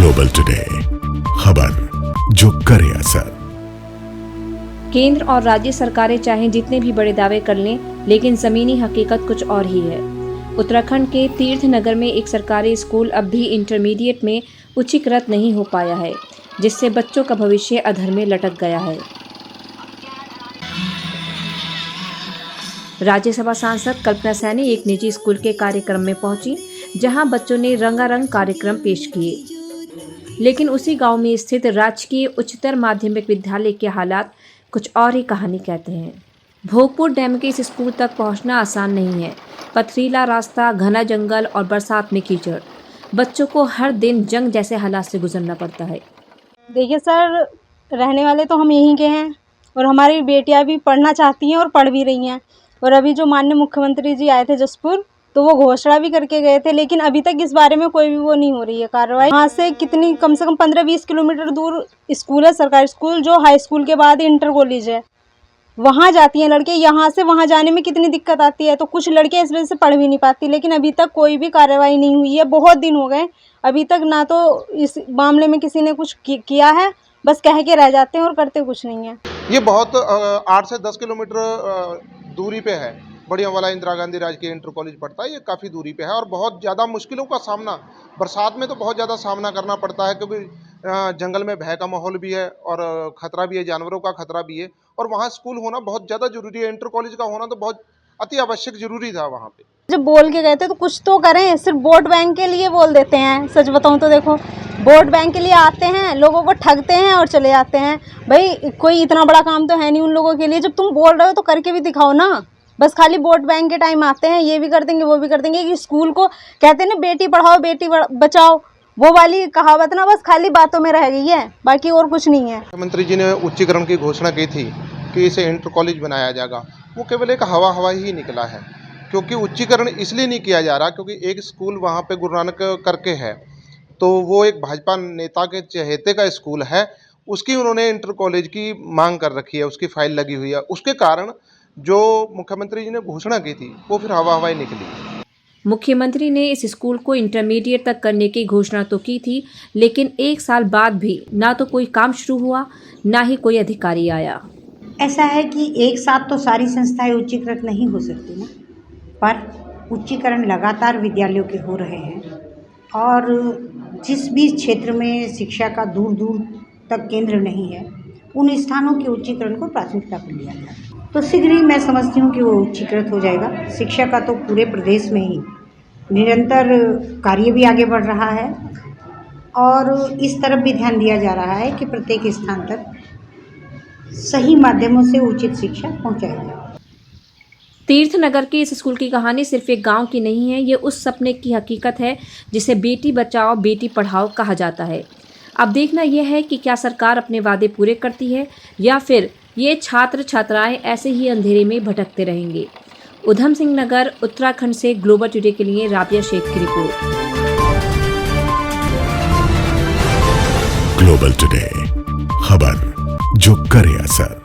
Global today, खबर जो करे असर। केंद्र और राज्य सरकारें चाहें जितने भी बड़े दावे कर लें, लेकिन जमीनी हकीकत कुछ और ही है। उत्तराखंड के तीर्थनगर में एक सरकारी स्कूल अब भी इंटरमीडिएट में उच्चीकृत नहीं हो पाया है, जिससे बच्चों का भविष्य अधर में लटक गया है। राज्यसभा सांसद कल्पना सैनी एक निजी स्कूल के कार्यक्रम में पहुंची, जहां बच्चों ने रंगारंग कार्यक्रम पेश किए। लेकिन उसी गांव में स्थित राजकीय उच्चतर माध्यमिक विद्यालय के हालात कुछ और ही कहानी कहते हैं। भोगपुर डैम के इस स्कूल तक पहुंचना आसान नहीं है। पथरीला रास्ता, घना जंगल और बरसात में कीचड़। बच्चों को हर दिन जंग जैसे हालात से गुजरना पड़ता है। देखिए सर, रहने वाले तो हम यहीं के हैं और हमारी बेटियां भी पढ़ना चाहती हैं और पढ़ भी रही हैं। और अभी जो माननीय मुख्यमंत्री जी आए थे जसपुर, तो वो घोषणा भी करके गए थे, लेकिन अभी तक इस बारे में कोई भी वो नहीं हो रही है कार्रवाई। यहाँ से कितनी कम से कम 15-20 किलोमीटर दूर स्कूल है, सरकारी स्कूल, जो हाई स्कूल के बाद इंटर कॉलेज है। वहाँ जाती हैं लड़के, यहाँ से वहाँ जाने में कितनी दिक्कत आती है। तो कुछ लड़के इस वजह से पढ़ भी नहीं पाती, लेकिन अभी तक कोई भी कार्रवाई नहीं हुई है। बहुत दिन हो गए, अभी तक ना तो इस मामले में किसी ने कुछ किया है, बस कह के रह जाते हैं और करते कुछ नहीं है। ये बहुत 8 से 10 किलोमीटर दूरी पे है। बढ़िया वाला इंदिरा गांधी राजकीय इंटर कॉलेज पड़ता है, ये काफ़ी दूरी पे है और बहुत ज़्यादा मुश्किलों का सामना बरसात में तो बहुत ज़्यादा सामना करना पड़ता है, क्योंकि जंगल में भय का माहौल भी है और खतरा भी है, जानवरों का खतरा भी है। और वहाँ स्कूल होना बहुत ज़्यादा जरूरी है, इंटर कॉलेज का होना तो बहुत अति आवश्यक जरूरी था वहाँ पे। जब बोल के गए थे तो कुछ तो करें, सिर्फ वोट बैंक के लिए बोल देते हैं। सच बताऊं तो देखो, वोट बैंक के लिए आते हैं, लोगों को ठगते हैं और चले जाते हैं। भाई कोई इतना बड़ा काम तो है नहीं उन लोगों के लिए। जब तुम बोल रहे हो तो करके भी दिखाओ ना। बस खाली वोट बैंक के टाइम आते हैं, ये भी कर देंगे वो भी कर देंगे। कि स्कूल को कहते हैं ना, बेटी पढ़ाओ बेटी बचाओ, वो वाली कहावत ना बस खाली बातों में रह गई है, बाकी और कुछ नहीं है। मुख्यमंत्री जी ने उच्चीकरण की घोषणा की थी कि इसे इंटर कॉलेज बनाया जाएगा, वो केवल एक हवा ही निकला है। क्योंकि उच्चीकरण इसलिए नहीं किया जा रहा क्योंकि एक स्कूल वहाँ पे गुरु नानक करके है, तो वो एक भाजपा नेता के चहेते का स्कूल है, उसकी उन्होंने इंटर कॉलेज की मांग कर रखी है, उसकी फाइल लगी हुई है। उसके कारण जो मुख्यमंत्री जी ने घोषणा की थी वो फिर हवा ही निकली। मुख्यमंत्री ने इस स्कूल को इंटरमीडिएट तक करने की घोषणा तो की थी, लेकिन 1 साल बाद भी ना तो कोई काम शुरू हुआ, ना ही कोई अधिकारी आया। ऐसा है कि एक साथ तो सारी संस्थाएं उच्चीकृत नहीं हो सकती ना, पर उच्चीकरण लगातार विद्यालयों के हो रहे हैं। और जिस भी क्षेत्र में शिक्षा का दूर दूर तक केंद्र नहीं है, उन स्थानों के उच्चीकरण को प्राथमिकता पर लिया जाए तो शीघ्र ही मैं समझती हूँ कि वो उच्चीकृत हो जाएगा। शिक्षा का तो पूरे प्रदेश में ही निरंतर कार्य भी आगे बढ़ रहा है और इस तरफ भी ध्यान दिया जा रहा है कि प्रत्येक स्थान तक सही माध्यमों से उचित शिक्षा पहुँचाई जाए। तीर्थनगर के इस स्कूल की कहानी सिर्फ एक गांव की नहीं है, ये उस सपने की हकीकत है जिसे बेटी बचाओ बेटी पढ़ाओ कहा जाता है। अब देखना यह है कि क्या सरकार अपने वादे पूरे करती है या फिर ये छात्र छात्राएं ऐसे ही अंधेरे में भटकते रहेंगे। उधम सिंह नगर, उत्तराखंड से ग्लोबल टुडे के लिए राबिया शेख की रिपोर्ट। ग्लोबल टुडे, खबर जो करे असर।